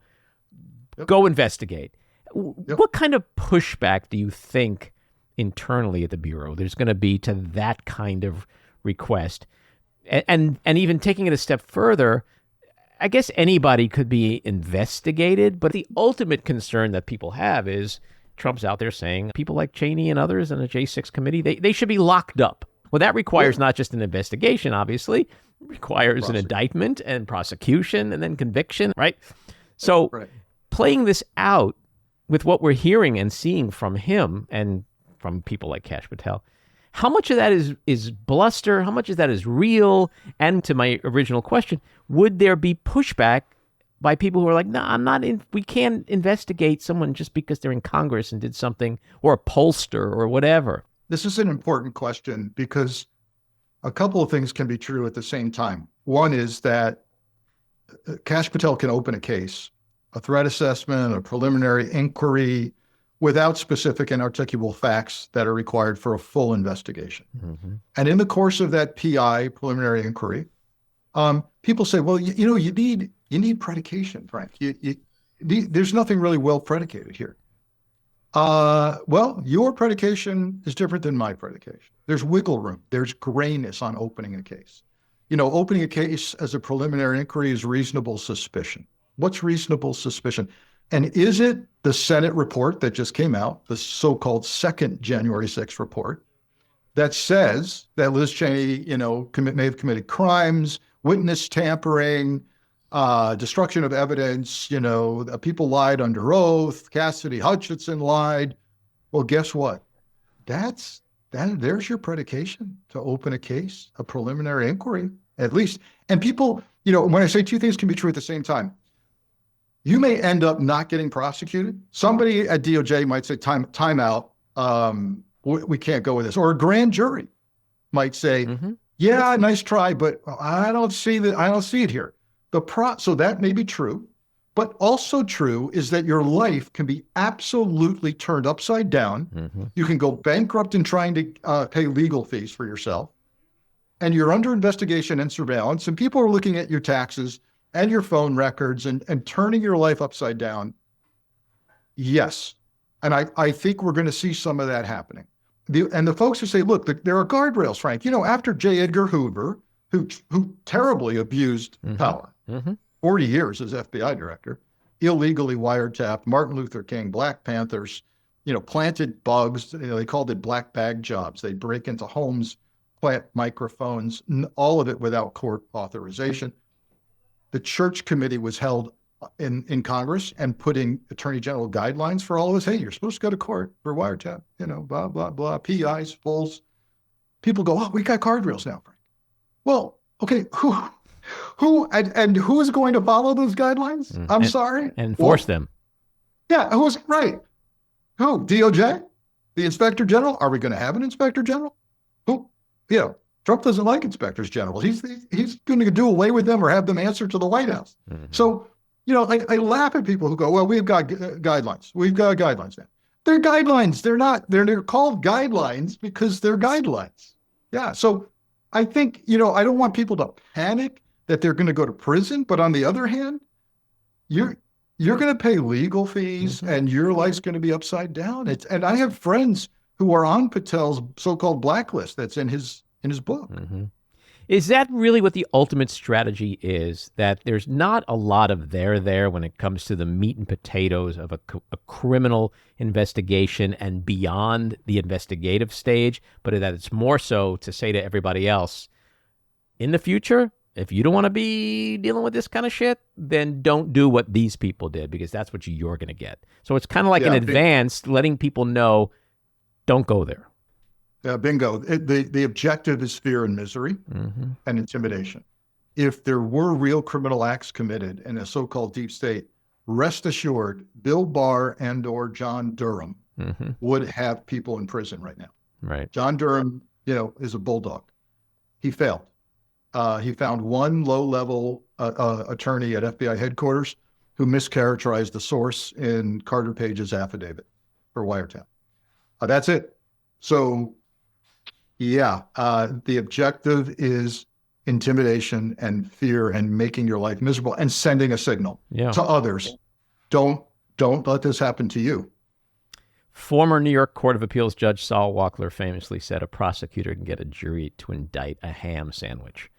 Yep. Go investigate. Yep. What kind of pushback do you think internally at the Bureau there's going to be to that kind of request? And even taking it a step further, I guess anybody could be investigated, but the ultimate concern that people have is Trump's out there saying people like Cheney and others in the J6 committee, they should be locked up. Well, that requires not just an investigation, obviously. It requires an indictment and prosecution and then conviction, right? So playing this out with what we're hearing and seeing from him and from people like Kash Patel, how much of that is bluster? How much of that is real? And to my original question, would there be pushback by people who are like, no, I'm not in, we can't investigate someone just because they're in Congress and did something, or a pollster or whatever? This is an important question because a couple of things can be true at the same time. One is that Kash Patel can open a case, a threat assessment, a preliminary inquiry, without specific and articulable facts that are required for a full investigation. Mm-hmm. And in the course of that PI, preliminary inquiry, people say, well, you need predication, Frank. There's nothing really well predicated here. Well, your predication is different than my predication. There's wiggle room. There's grayness on opening a case. Opening a case as a preliminary inquiry is reasonable suspicion. What's reasonable suspicion? And is it the Senate report that just came out, the so-called second January 6th report, that says that Liz Cheney, may have committed crimes, witness tampering, destruction of evidence, people lied under oath, Cassidy Hutchinson lied. Well, guess what? There's your predication to open a case, a preliminary inquiry, at least. And people, when I say two things can be true at the same time, you may end up not getting prosecuted. Somebody at DOJ might say, time out, we can't go with this. Or a grand jury might say, yeah, nice try, but I don't see it here. So that may be true, but also true is that your life can be absolutely turned upside down. Mm-hmm. You can go bankrupt in trying to pay legal fees for yourself, and you're under investigation and surveillance, and people are looking at your taxes and your phone records and turning your life upside down. Yes, and I think we're going to see some of that happening. The folks who say, look, there are guardrails, Frank. After J. Edgar Hoover, who terribly abused power, 40 years as FBI director, illegally wiretapped Martin Luther King, Black Panthers, planted bugs. They called it black bag jobs. They break into homes, plant microphones, all of it without court authorization. The Church Committee was held in Congress and put in Attorney General guidelines for all of us. Hey, you're supposed to go to court for wiretap, blah, blah, blah, PIs, fulls. People go, oh, we got guardrails now, Frank. Well, okay, who is going to follow those guidelines? I'm sorry. And enforce them. Yeah, who's right? Who? DOJ? The Inspector General? Are we going to have an Inspector General? Who? Trump doesn't like inspectors general. He's going to do away with them or have them answer to the White House. Mm-hmm. So, I laugh at people who go, well, we've got guidelines. We've got guidelines now. They're guidelines. They're called guidelines because they're guidelines. Yeah. So I think, I don't want people to panic that they're going to go to prison. But on the other hand, you're going to pay legal fees and your life's going to be upside down. And I have friends who are on Patel's so-called blacklist that's in his book. Mm-hmm. Is that really what the ultimate strategy is? That there's not a lot of there when it comes to the meat and potatoes of a criminal investigation and beyond the investigative stage, but that it's more so to say to everybody else, in the future, if you don't want to be dealing with this kind of shit, then don't do what these people did, because that's what you're going to get. So it's kind of like an advance, letting people know, don't go there. Yeah, bingo. The objective is fear and misery and intimidation. If there were real criminal acts committed in a so-called deep state, rest assured, Bill Barr and or John Durham Mm-hmm. would have people in prison right now. Right. John Durham, is a bulldog. He failed. He found one low-level attorney at FBI headquarters who mischaracterized the source in Carter Page's affidavit for wiretap. That's it. So, yeah, the objective is intimidation and fear and making your life miserable and sending a signal to others. Don't let this happen to you. Former New York Court of Appeals Judge Saul Walkler famously said a prosecutor can get a jury to indict a ham sandwich.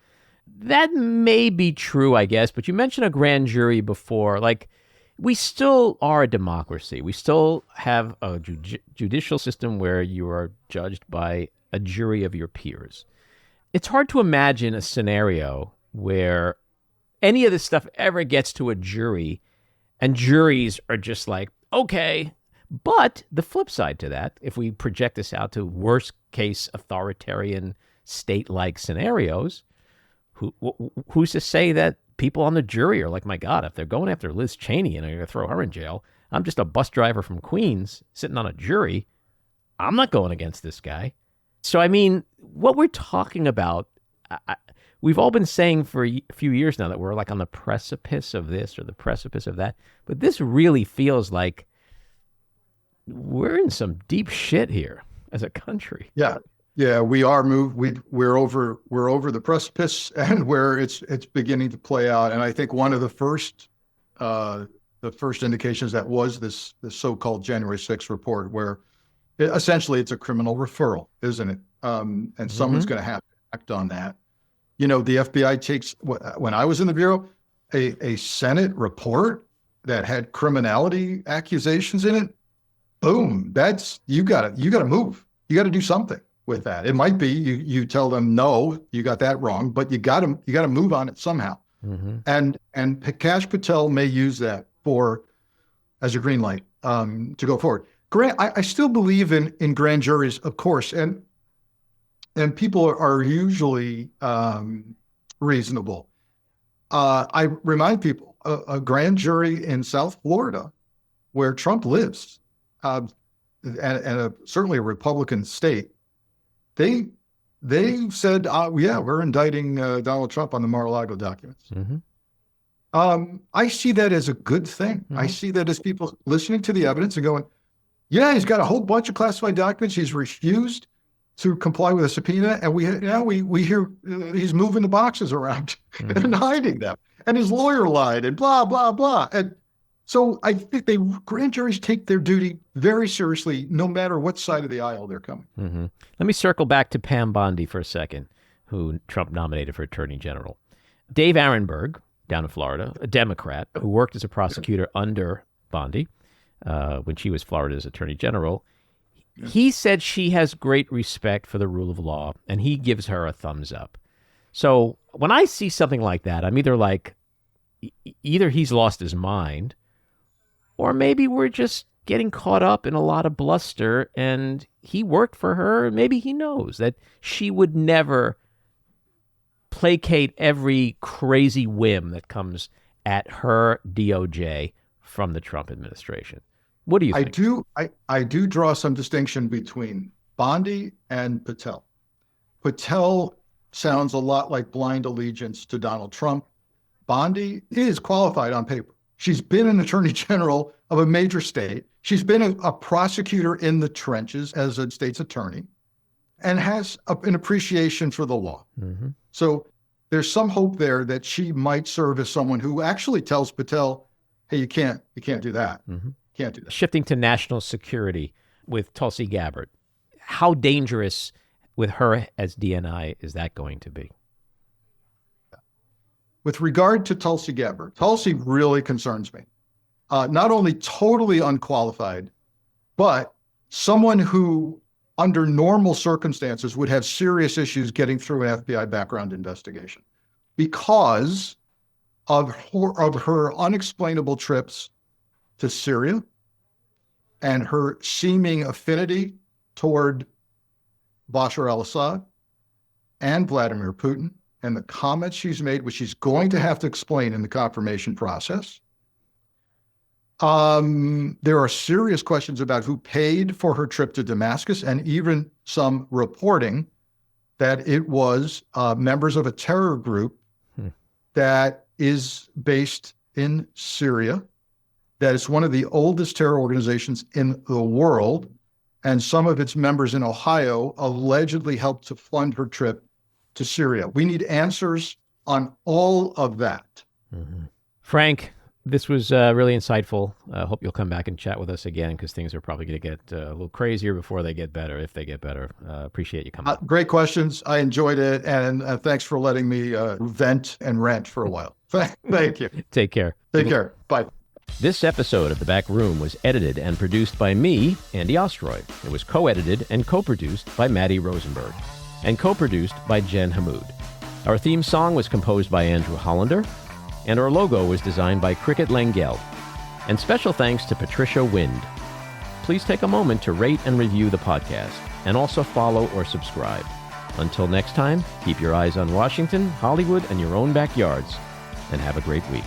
That may be true, I guess, but you mentioned a grand jury before. Like, we still are a democracy. We still have a judicial system where you are judged by a jury of your peers. It's hard to imagine a scenario where any of this stuff ever gets to a jury and juries are just like, okay. But the flip side to that, if we project this out to worst case authoritarian state-like scenarios, who's to say that people on the jury are like, my God, if they're going after Liz Cheney and they're going to throw her in jail, I'm just a bus driver from Queens sitting on a jury. I'm not going against this guy. So, I mean, what we're talking about, we've all been saying for a few years now that we're like on the precipice of this or the precipice of that. But this really feels like we're in some deep shit here as a country. Yeah, we are we're over the precipice, and where it's beginning to play out. And I think one of the first indications that was this so-called January 6th report, where essentially it's a criminal referral, isn't it? And someone's going to have to act on that. The FBI takes, when I was in the Bureau, a Senate report that had criminality accusations in it. Boom, that's, you got to move. You got to do something with that. It might be you tell them, no, you got that wrong, but you got to move on it somehow. Mm-hmm. And Kash Patel may use that as a green light to go forward. I still believe in grand juries, of course, and people are usually reasonable. I remind people, a grand jury in South Florida, where Trump lives, and certainly a Republican state, they said, yeah, we're indicting Donald Trump on the Mar-a-Lago documents. Mm-hmm. I see that as a good thing. Mm-hmm. I see that as people listening to the evidence and going, yeah, he's got a whole bunch of classified documents. He's refused to comply with a subpoena, and we hear he's moving the boxes around mm-hmm. and hiding them, and his lawyer lied, and blah blah blah. And so I think grand juries take their duty very seriously, no matter what side of the aisle they're coming. Mm-hmm. Let me circle back to Pam Bondi for a second, who Trump nominated for Attorney General. Dave Arenberg, down in Florida, a Democrat who worked as a prosecutor under Bondi when she was Florida's Attorney General. He said she has great respect for the rule of law, and he gives her a thumbs up. So when I see something like that, I'm either like, either he's lost his mind, or maybe we're just getting caught up in a lot of bluster, and he worked for her, and maybe he knows that she would never placate every crazy whim that comes at her DOJ from the Trump administration. What do you think? I do draw some distinction between Bondi and Patel. Patel sounds a lot like blind allegiance to Donald Trump. Bondi is qualified on paper. She's been an attorney general of a major state. She's been a prosecutor in the trenches as a state's attorney, and has an appreciation for the law. Mm-hmm. So there's some hope there that she might serve as someone who actually tells Patel, hey, you can't do that. Mm-hmm. Can't do that. Shifting to national security with Tulsi Gabbard, how dangerous with her as DNI is that going to be? With regard to Tulsi Gabbard, Tulsi really concerns me. Not only totally unqualified, but someone who, under normal circumstances, would have serious issues getting through an FBI background investigation because of her unexplainable trips to Syria and her seeming affinity toward Bashar al-Assad and Vladimir Putin, and the comments she's made, which she's going to have to explain in the confirmation process. There are serious questions about who paid for her trip to Damascus, and even some reporting that it was members of a terror group that is based in Syria, that is one of the oldest terror organizations in the world, and some of its members in Ohio allegedly helped to fund her trip to Syria. We need answers on all of that. Frank, this was really insightful. I hope you'll come back and chat with us again, because things are probably going to get a little crazier before they get better, if they get better. Appreciate you coming. Great questions. I enjoyed it. And thanks for letting me vent and rant for a while. Thank you. Take care. Take care. Bye. This episode of The Back Room was edited and produced by me, Andy Ostroy. It was co-edited and co-produced by Matty Rosenberg, and co-produced by Jen Hammoud. Our theme song was composed by Andrew Hollander, and our logo was designed by Cricket Lengyel. And special thanks to Patricia Wind. Please take a moment to rate and review the podcast, and also follow or subscribe. Until next time, keep your eyes on Washington, Hollywood, and your own backyards, and have a great week.